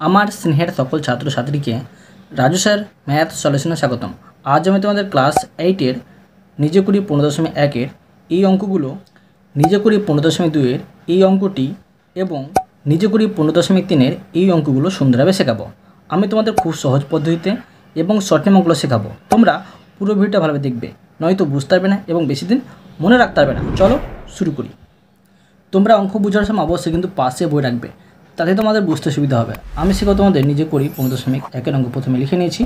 আমার স্নেহের সকল ছাত্রছাত্রীকে রাজু স্যার ম্যাথ সলিউশনে স্বাগতম। আজ আমি তোমাদের ক্লাস 8-এর নিজে করি 15.1-এর এই অঙ্কগুলো, নিজে করি 15.2-এর এই অঙ্কটি এবং নিজে করি 15.3-এর এই অঙ্কগুলো সুন্দরভাবে শেখাবো। আমি তোমাদের খুব সহজ পদ্ধতিতে এবং শর্ট টাইম অঙ্কগুলো শেখাবো। তোমরা পুরো ভিডিওটা ভালোভাবে দেখবে, নয়তো বুঝতে পারবে না এবং বেশি দিন মনে রাখতে পারবে না। চলো শুরু করি। তোমরা অঙ্ক বোঝার সময় অবশ্যই কিন্তু পাশে বই রাখবে, তাতে তোমাদের বুঝতে সুবিধা হবে। আমি শেখাবো তোমাদের নিজে করি 15.1-এর অঙ্ক প্রথমে লিখে নিয়েছি।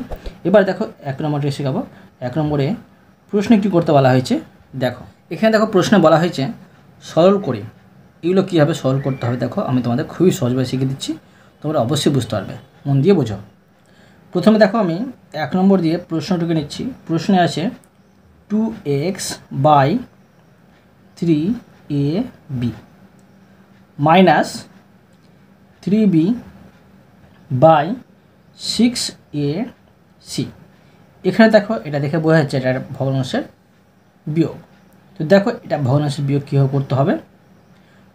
এবার দেখো 1 নম্বরটি শেখাবো। 1 নম্বরে প্রশ্নে কী করতে বলা হয়েছে দেখো। এখানে দেখো প্রশ্নে বলা হয়েছে সরল করে। এগুলো কীভাবে সরল করতে হবে দেখো, আমি তোমাদের খুবই সহজভাবে শিখিয়ে দিচ্ছি, তোমরা অবশ্যই বুঝতে পারবে, মন দিয়ে বোঝো। প্রথমে দেখো আমি 1 নম্বর দিয়ে প্রশ্নটুকু নিচ্ছি। প্রশ্নে আছে 2x by 3ab minus 3b by 6ac। এখানে দেখো এটা দেখে বোঝা যাচ্ছে এটা ভগ্নাংশের বিয়োগ। তো দেখো এটা ভগ্নাংশের বিয়োগ কীভাবে করতে হবে।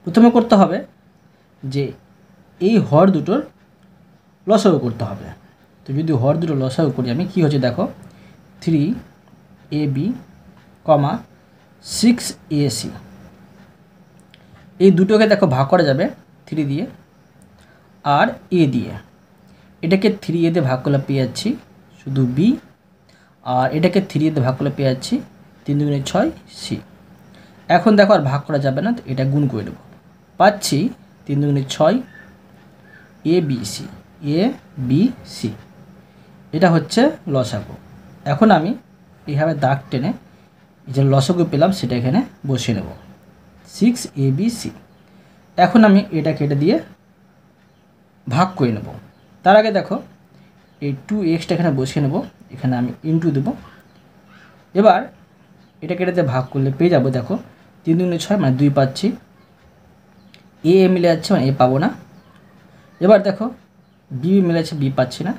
প্রথমে করতে হবে যে এই হর দুটোর লসাগু করতে হবে। তো যদি হর দুটো লসাগু করি আমি, কী হচ্ছে দেখো 3ab, 6ac, এই দুটোকে দেখো ভাগ করা যাবে 3 দিয়ে আর a দিয়ে। এটাকে 3a দিয়ে ভাগ করলে পেয়ে যাচ্ছি শুধু b, আর এটাকে 3a দিয়ে ভাগ করলে পেয়ে যাচ্ছি 3 দুগুণে 6c। এখন দেখো আর ভাগ করা যাবে না, তো এটা গুণ করে দেবো। পাচ্ছি 3 দুগুণে 6 abc, abc, এটা হচ্ছে লসাগু। এখন আমি এইভাবে দাগ টেনে যে লসাগু পেলাম সেটা এখানে বসিয়ে নেব 6abc। এখন আমি এটা কেটে দিয়ে ভাগ করে নেব। তার আগে দেখো এই 2xটা এখানে বসিয়ে নেব, এখানে আমি ইনটু দেবো। এবার এটা কেটে দিয়ে ভাগ করলে পেয়ে যাবো দেখো 3 দুগুণে 6 মানে 2 পাচ্ছি। এ মিলে যাচ্ছে মানে এ পাবো না। এবার দেখো বি মিলে যাচ্ছে, বি পাচ্ছি না,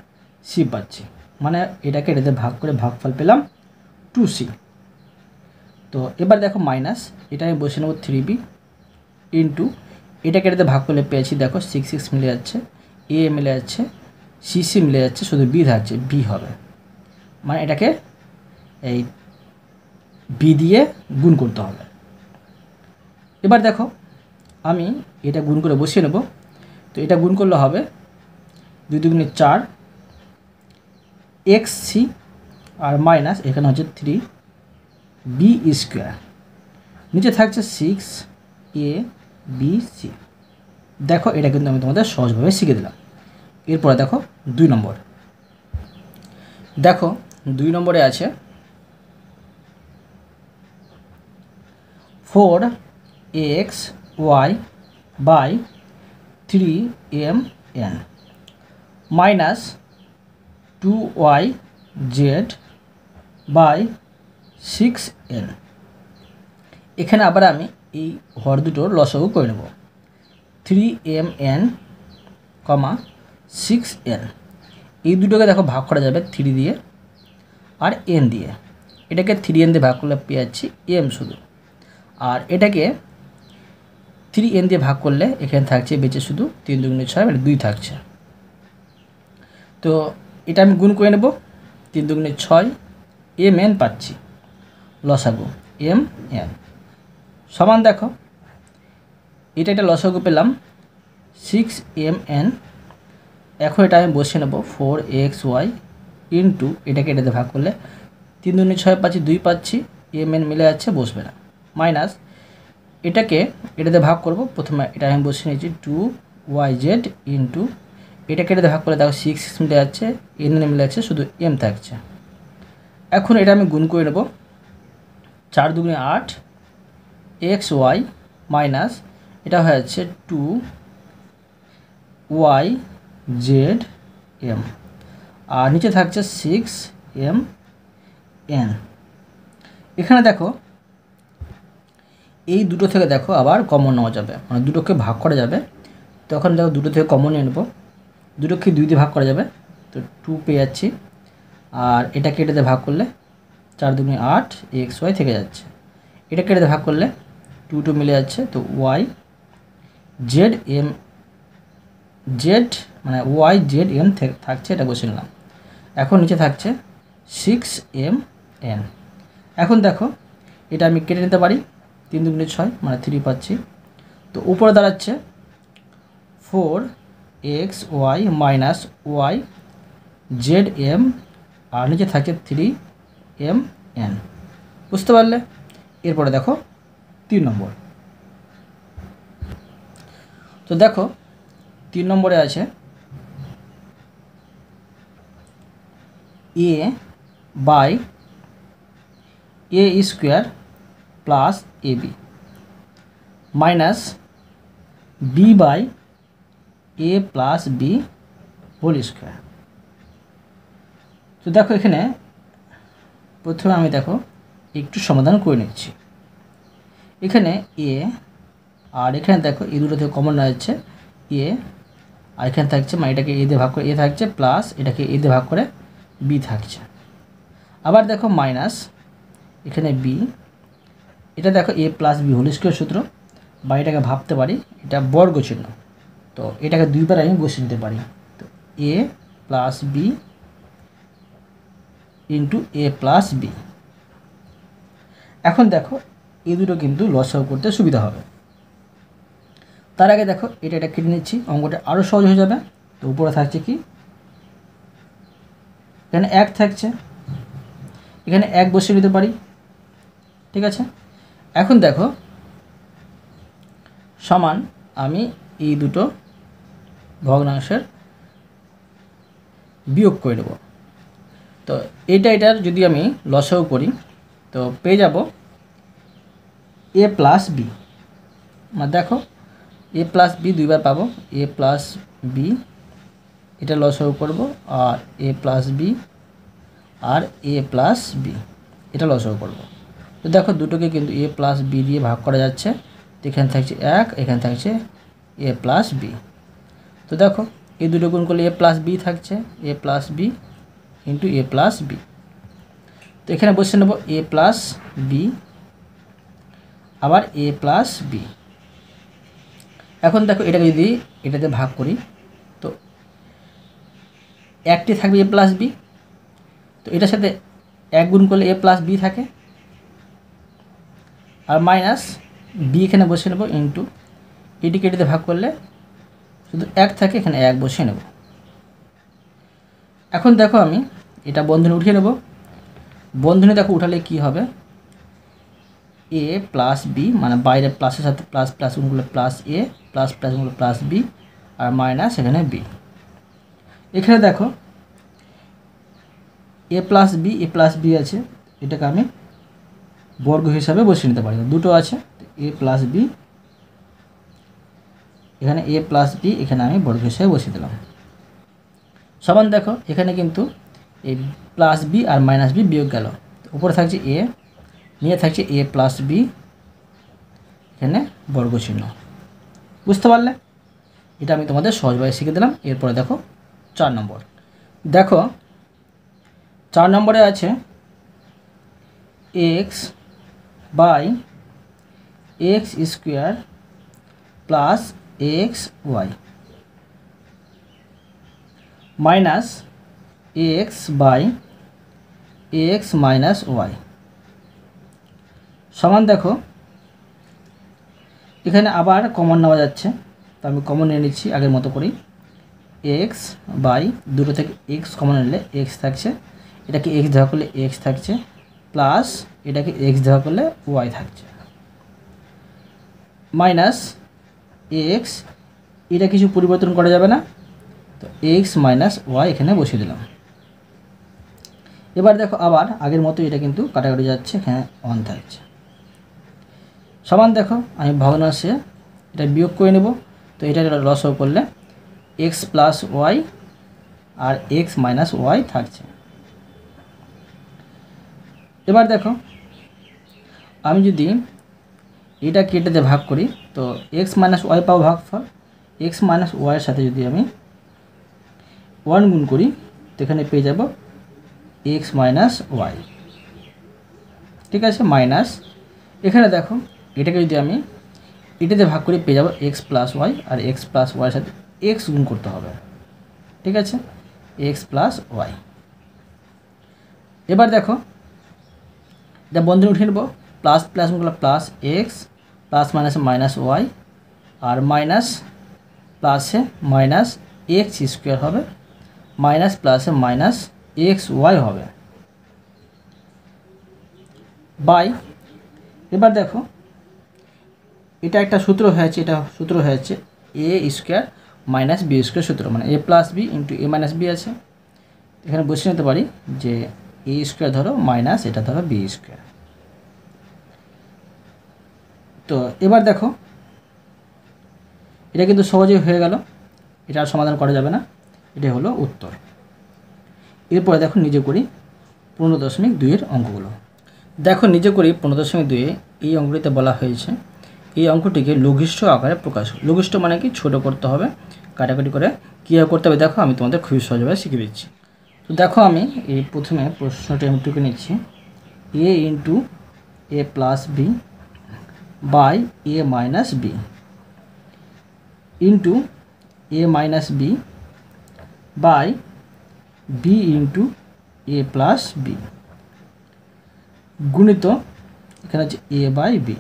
সি পাচ্ছি, মানে এটা কেটে দিয়ে ভাগ করে ভাগফল পেলাম 2c। তো এবার দেখো মাইনাস এটা আমি বসে নেব 3b ইন্টু এটা কেটে ভাগ করলে পেয়েছি দেখো 6 মিলে যাচ্ছে, এ মিলে যাচ্ছে, সি মিলে যাচ্ছে, শুধু বি থাকছে, বি হবে, মানে এটাকে এই বি দিয়ে গুণ করতে হবে। এবার দেখো আমি এটা গুণ করে বসিয়ে নেব। তো এটা গুণ করলে হবে 2 দুগুণে 4 xc আর মাইনাস এখানে হচ্ছে 3b স্কোয়ার, নিচে থাকছে 6abc। দেখো এটা কিন্তু আমি তোমাদের সহজভাবে শিখে দিলাম। এরপরে দেখো 2 নম্বর। দেখো 2 নম্বরে আছে 4xy by 3mn minus 2yz by 6n। এখানে আবার আমি এই হর দুটোর লসাগু করে নেব 3mn, 6n। এই দুটোকে দেখো ভাগ করা যাবে 3 দিয়ে আর n দিয়ে। এটাকে 3n দিয়ে ভাগ করলে পেয়ে যাচ্ছি m শুধু, আর এটাকে 3n দিয়ে ভাগ করলে এখানে থাকছে বেঁচে শুধু 3 দুগুণে 6 মানে 2 থাকছে। তো এটা আমি গুণ করে নেব 3 দুগুণে 6 mn পাচ্ছি, লসাগু mn সমান দেখো এটা একটা লসাগু পেলাম 6mn। এখন এটা আমি বসিয়ে নেব 4xy ইন্টু এটাকে এটাতে ভাগ করলে 3 দুগুণে 6 পাচ্ছি, 2 পাচ্ছি, mn মিলে যাচ্ছে, বসবে না, মাইনাস এটাকে এটাতে ভাগ করব। প্রথমে এটা আমি বসিয়ে নিয়েছি 2yz ইন্টু এটাকে এটাতে ভাগ করলে দেখো 6 মিলে যাচ্ছে, n মিলে যাচ্ছে, শুধু m থাকছে। এখন এটা আমি গুণ করে নেব 4 দুগুণে 8 xy মাইনাস এটা হয়ে যাচ্ছে 2yzm আর নিচে থাকছে 6mn। এখানে দেখো এই দুটো থেকে দেখো আবার কমন নেওয়া যাবে, মানে দুটোকে ভাগ করা যাবে। তখন দেখো দুটো থেকে কমন নিয়ে নেবো, দুটোকে 2 দিয়ে ভাগ করা যাবে, তো 2 পেয়ে যাচ্ছি। আর এটা কেটে ভাগ করলে 4 দুগুণে 8 xy থেকে যাচ্ছে, এটা কেটে ভাগ করলে 2 2 মিলে যাচ্ছে, তো y z m z মানে YZN থাকছে, এটা বসে নিলাম। এখন নিচে থাকছে 6MN। এখন দেখো এটা আমি কেটে নিতে পারি, 3 দুগুণে 6 মানে 3 পাচ্ছি। তো উপরে দাঁড়াচ্ছে 4XY মাইনাস YZM, আর নিচে থাকছে 3MN। বুঝতে পারলে? এরপরে দেখো 3 নম্বর। তো দেখো 3 নম্বরে আছে A by A square plus AB minus B by A plus B whole square. তো দেখো এখানে প্রথমে আমি দেখো একটু সমাধান করে নিচ্ছি। এখানে A আর এখানে দেখো এই দুটো থেকে কমন যাচ্ছে A, আর এখানে থাকছে মানে এটাকে A দিয়ে ভাগ করে A থাকছে, প্লাস এটাকে A দিয়ে ভাগ করে B থাকছে। আবার দেখো মাইনাস এখানে B, এটা দেখো A plus B whole square সূত্র, বা এটাকে ভাবতে পারি এটা বর্গ চিহ্ন। তো এটাকে দুইবার আমি বসিয়ে নিতে পারি। তো A plus B into A plus B। এখন দেখো এই দুটো কিন্তু লসাগু করতে সুবিধা হবে। তার আগে দেখো এটা কেটে নিচ্ছি, অঙ্কটা আরও সহজ হয়ে যাবে। তো উপরে থাকছে কি, এখানে 1 থাকছে, এখানে 1 বসিয়ে নিতে পারি, ঠিক আছে। এখন দেখো সমান আমি এই দুটো ভগ্নাংশের বিয়োগ করে নেব। তো এটার যদি আমি লসাগু করি তো পেয়ে যাব A প্লাস B। মানে দেখো A প্লাস B দুইবার পাবো, A প্লাস B, এটা লসাগু করব, আর A প্লাস B আর A প্লাস B এটা লসাগু করব। তো দেখো দুটোকে কিন্তু A প্লাস B দিয়ে ভাগ করা যাচ্ছে। তো এখানে থাকছে 1, এখানে থাকছে A প্লাস B। তো দেখো এই দুটো গুণ করলে A প্লাস B থাকছে, A plus B into A plus B। তো এখানে বসে নেব A প্লাস B আবার A প্লাস B। এখন দেখো এটাকে যদি এটাতে ভাগ করি তো একটি থাকবে A প্লাস B, তো এটার সাথে 1 গুণ করলে A প্লাস B থাকে, আর মাইনাস B এখানে বসে নেব ইন্টু এটিকে এটিতে ভাগ করলে শুধু 1 থাকে, এখানে 1 বসিয়ে নেব। এখন দেখো আমি এটা বন্ধনী উঠিয়ে নেব। বন্ধনী দেখো উঠালে কি হবে, A প্লাস B মানে বাইরে প্লাসের সাথে প্লাস প্লাস গুণ করলে প্লাস A, প্লাস প্লাস গুণ করলে প্লাস B, আর মাইনাস এখানে B। এখানে দেখো A প্লাস B আছে, এটাকে আমি বর্গ হিসাবে বসিয়ে নিতে পারি। দুটো আছে A প্লাস B, এখানে A প্লাস B, এখানে আমি বর্গ হিসাবে বসিয়ে দিলাম। সমান দেখো এখানে কিন্তু এই প্লাস B আর মাইনাস B বিয়োগ গেল, উপরে থাকছে A, নিয়ে থাকছে A প্লাস B, এখানে বর্গ চিহ্ন। বুঝতে পারলে? এটা আমি তোমাদের সহজভাবে শিখে দিলাম। এরপরে দেখো 4 নম্বর। দেখো 4 নম্বরে আছে x by x square plus xy minus x by x minus y সমান দেখো এখানে আবার কমন নেওয়া যাচ্ছে, তো আমি কমন নিয়ে নিচ্ছি আগের মতো করেই। x বাই দুটো থেকে x কমন নিলে x থাকছে, এটাকে x দেওয়া করলে x থাকছে, প্লাস এটাকে x দেওয়া করলে y থাকছে, মাইনাস x, এটা কিছু পরিবর্তন করা যাবে না, তো x মাইনাস y এখানে বসিয়ে দিলাম। এবার দেখো আবার আগের মতো এটা কিন্তু কাটাকাটি যাচ্ছে, এখানে 1 থাকছে। সমান দেখো আমি ভগ্নাংশে এটা বিয়োগ করে নেব। তো এটা লসাগু করলে x প্লাস y আর x মাইনাস y থাকছে। এবার দেখো আমি যদি এটা কেটে ভাগ করি তো x মাইনাস y পাবো ভাগফল, x মাইনাস y এর সাথে যদি আমি 1 গুণ করি তো এখানে পেয়ে যাব x মাইনাস y, ঠিক আছে, মাইনাস এখানে দেখো এটাকে যদি আমি এটাতে ভাগ করি পেয়ে যাব x প্লাস y, আর x প্লাস y এর সাথে x গুণ করতে হবে, ঠিক আছে, এক্স প্লাস ওয়াই। এবার দেখো এটা বন্ধনী উঠিয়ে নেব, plus plus plus x plus মাইনাসে মাইনাস ওয়াই আর মাইনাস প্লাসে মাইনাস এক্স স্কোয়ার হবে মাইনাস প্লাসে মাইনাস এক্স ওয়াই হবে বাই। এবার দেখো এটা একটা সূত্র হয়েছে, এটা সূত্র হয়েছে এ স্কোয়ার মাইনাস বি স্কোয়ার সূত্র, মানে এ plus B into A minus B আছে। এখানে বসে নিতে পারি যে এ স্কোয়ার ধরো মাইনাস এটা ধরো বি স্কোয়ার। তো এবার দেখো এটা কিন্তু সহজেই হয়ে গেল, এটা আর সমাধান করা যাবে না, এটা হলো উত্তর। এরপরে দেখো নিজে করি 15.2 অঙ্কগুলো। দেখো নিজে করি 15.2 এই অঙ্কটিতে বলা হয়েছে এই অঙ্কটিকে লঘিষ্ঠ আকারে প্রকাশ। লঘিষ্ঠ মানে কি, ছোট করতে হবে, কাটাকাটি করে কীভাবে করতে হবে দেখো আমি তোমাদের খুবই সহজভাবে শিখিয়ে দিচ্ছি। তো দেখো আমি এই প্রথমে প্রশ্নটি আমি টুকে নিচ্ছি, A into A plus B by A minus B into A minus B by B into A plus B গুণিত এখানে হচ্ছে এ বাই বি।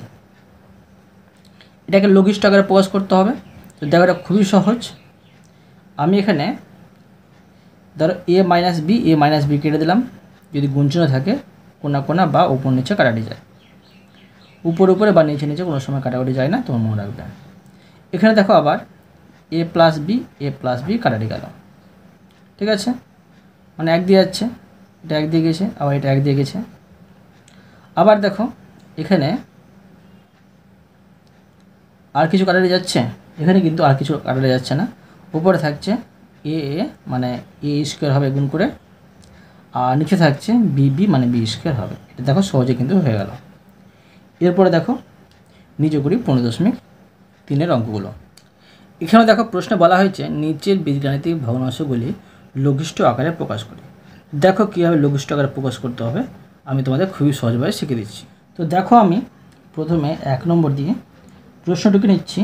এটাকে লঘিষ্ঠ আকারে প্রকাশ করতে হবে। তো দেখো এটা খুবই সহজ, আমি এখানে ধরো এ মাইনাস বি কেটে দিলাম, যদি গুণচিহ্ন থাকে কোনা কোনা বা উপর নিচে কাটাটি যায়, উপর উপরে বা নিচে নিচে কোনো সময় কাটাকাটি যায় না, তোমার মনে রাখবে। এখানে দেখো আবার এ প্লাস বি কাটাটি গেল, ঠিক আছে, মানে এক দিয়ে যাচ্ছে, এটা এক দিয়ে গেছে আবার এটা এক দিয়ে গেছে। আবার দেখো এখানে আর কিছু কাটাটি যাচ্ছে, এখানে কিন্তু আর কিছু কাটাটি যাচ্ছে না, উপরে থাকছে এ মানে এ স্কোয়ার হবে গুণ করে, আর নিচে থাকছে বি মানে বি স্কোয়ার হবে। এটা দেখো সহজে কিন্তু হয়ে গেল। এরপরে দেখো নিজে করি 15.3 অঙ্কগুলো। এখানে দেখো প্রশ্নে বলা হয়েছে নিচের বীজগাণিতিক ভগ্নাংশগুলি লঘিষ্ঠ আকারে প্রকাশ করে। দেখো কীভাবে লঘিষ্ঠ আকারে প্রকাশ করতে হবে আমি তোমাদের খুবই সহজভাবে শিখিয়ে দিচ্ছি। তো দেখো আমি প্রথমে 1 নম্বর দিয়ে প্রশ্নটুকু নিচ্ছি,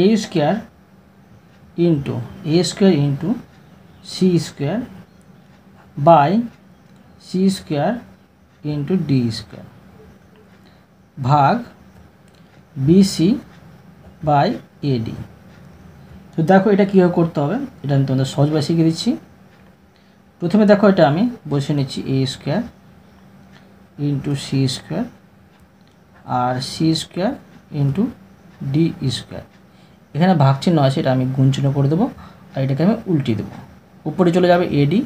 A square into C square by C square into D square ভাগ বিসি বাই এডি। তো দেখো এটা কীভাবে করতে হবে এটা আমি তোমাদের সহজভাবে শিখিয়ে দিচ্ছি। প্রথমে দেখো এটা আমি বসে নিচ্ছি A square into C square আর C square into D square. এখানে ভাগ চিহ্ন আছে, এটা আমি গুণ চিহ্ন করে দেবো আর এটাকে আমি উল্টিয়ে দেবো, উপরে চলে যাবে এডি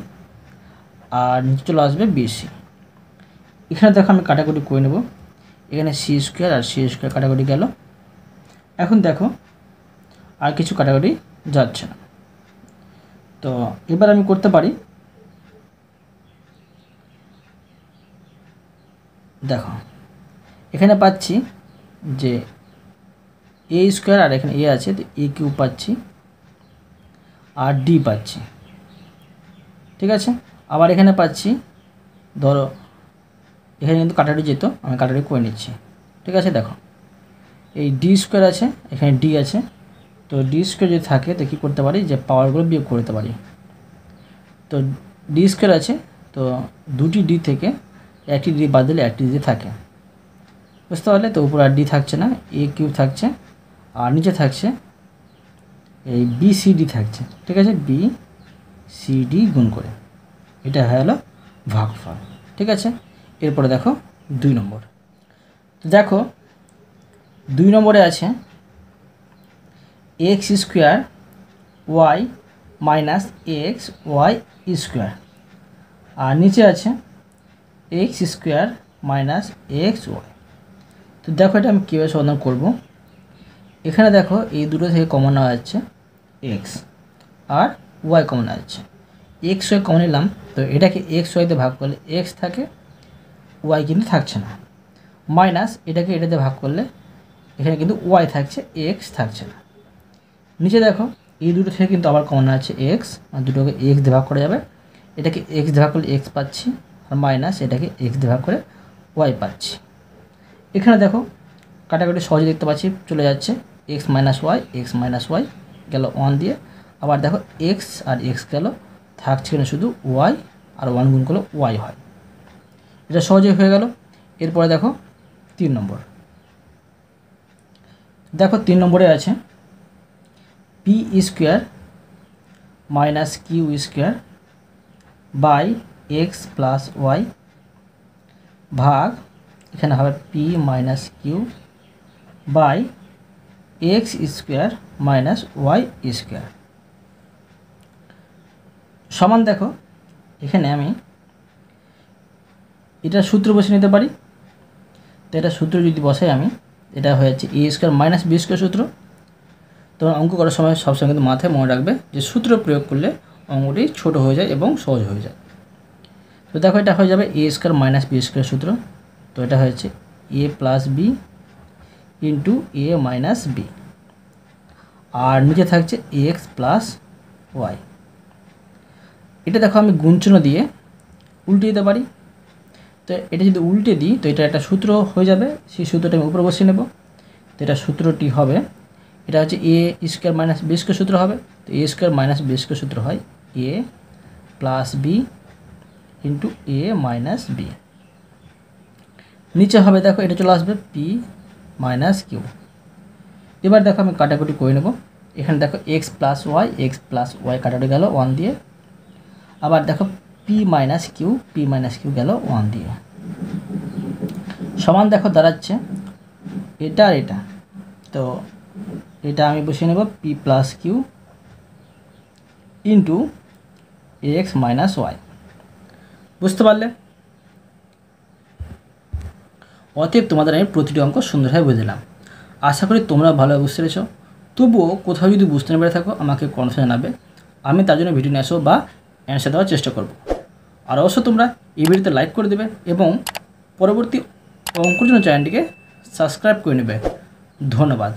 আর নিচে চলে আসবে বিসি। এখানে দেখো আমি কাটাকুটি করে নেব, এখানে সি স্কোয়ার আর সি স্কোয়ার কাটাকুটি গেল। এখন দেখো আর কিছু কাটাকুটি যাচ্ছে না, তো এবার আমি করতে পারি, দেখো এখানে পাচ্ছি যে এ স্কোয়ার আর এখানে এ আছে, তো এ কিউব পাচ্ছি আর ডি পাচ্ছি, ঠিক আছে। আবার এখানে পাচ্ছি ধরো এখানে কিন্তু কাটাটি যেত, আমি কাটাটি করে নিচ্ছি, ঠিক আছে। দেখো এই ডি স্কোয়ার আছে, এখানে ডি আছে, তো ডি স্কোয়ার যদি থাকে তো কী করতে পারি যে পাওয়ারগুলো বিয়োগ করতে পারি। তো ডি স্কোয়ার আছে, তো দুটি ডি থেকে একটি ডি বাদ দিলে একটি ডি থাকে, বুঝতে পারলে। তো উপরে আর ডি থাকছে না, এ কিউব থাকছে আর নিচে থাকছে এই বি সি ডি থাকছে, ঠিক আছে, বি সি ডি গুণ করে, এটা হয়ে গেলো ভাগফল, ঠিক আছে। এরপরে দেখো 2 নম্বর। তো দেখো 2 নম্বরে আছে X square Y minus X Y square আর নিচে আছে X square minus X Y. তো দেখো এটা আমি কীভাবে সমাধান করব। এখানে দেখো এই দুটো থেকে কমন নেওয়া যাচ্ছে এক্স আর ওয়াই কমন নেওয়া যাচ্ছে, এক্স ওয়াই কমন নিলাম, তো এটাকে এক্স ওয়াইতে ভাগ করলে এক্স থাকে, ওয়াই কিন্তু থাকছে না, মাইনাস এটাকে এটাতে ভাগ করলে এখানে কিন্তু ওয়াই থাকছে, এক্স থাকছে না। নিচে দেখো এই দুটো থেকে কিন্তু আবার কমন আছে এক্স, আর দুটোকে এক্স দিয়ে ভাগ করা যাবে, এটাকে এক্স দিয়ে ভাগ করলে এক্স পাচ্ছি আর মাইনাস এটাকে এক্স দিয়ে ভাগ করে ওয়াই পাচ্ছি। এখানে দেখো কাটাকাটি সহজে দেখতে পাচ্ছি চলে যাচ্ছে, এক্স মাইনাস ওয়াই গেল 1 দিয়ে, আবার দেখো এক্স আর এক্স গেল, থাকছে না শুধু ওয়াই, আর 1 গুণ করলে ওয়াই হয়। এটা সহজেই হয়ে গেল। এরপরে দেখো 3 নম্বর। দেখো 3 নম্বরে আছে p square minus q square by x plus y ভাগ, এখানে হবে p minus q by x square minus y square সমান। দেখো এখানে আমি এটা সূত্র বসে নিতে পারি। তো এটা সূত্র যদি বসাই আমি, এটা হয়ে যাচ্ছে এ স্কোয়ার মাইনাস বি স্কোয়ার সূত্র। তখন অঙ্ক করার সময় সবসময় কিন্তু মাথায় মনে রাখবে যে সূত্র প্রয়োগ করলে অঙ্কটি ছোট হয়ে যায় এবং সহজ হয়ে যায়। তো দেখো এটা হয়ে যাবে এ স্কোয়ার মাইনাস বি স্কোয়ার সূত্র। তো এটা হচ্ছে এ plus B into A minus B, আর নিচে থাকছে এক্স প্লাস ওয়াই। এটা দেখো আমি গুণচিহ্ন দিয়ে উল্টে দিতে পারি। তো এটা যদি উল্টে দিই তো এটা একটা সূত্র হয়ে যাবে, সেই সূত্রটা আমি উপরে বসিয়ে নেব। তো এটা সূত্রটি হবে, এটা হচ্ছে এ স্কোয়ার মাইনাস বি স্কোয়ার সূত্র হবে। তো এ স্কোয়ার মাইনাস বি স্কোয়ার সূত্র হয় এ plus B into A minus B. নিচে হবে দেখো এটা চলে আসবে পি মাইনাস কিউ। এবার দেখো আমি কাটাকুটি করে নেব। এখানে দেখো এক্স প্লাস ওয়াই কাটাকুটি গেল 1 দিয়ে। আবার দেখো পি মাইনাস কিউ গেল 1 দিয়ে। সমান দেখো দাঁড়াচ্ছে এটা আর এটা। তো এটা আমি বসিয়ে নেব p plus q into x minus y. বুঝতে পারলে? অতএব তোমাদের আমি প্রতিটি অঙ্ক সুন্দরভাবে বুঝে দিলাম। আশা করি তোমরা ভালোভাবে বুঝতে পেরেছো। তবুও কোথাও যদি বুঝতে না পেরে থাকো আমাকে কমেন্টে জানাবে, আমি তার জন্য ভিডিও নিয়ে আসবো বা অ্যান্সার দেওয়ার চেষ্টা করব। আর অবশ্য তোমরা এই ভিডিওতে লাইক করে দেবে এবং পরবর্তী অঙ্কের জন্য চ্যানেলটিকে সাবস্ক্রাইব করে নেবে। ধন্যবাদ।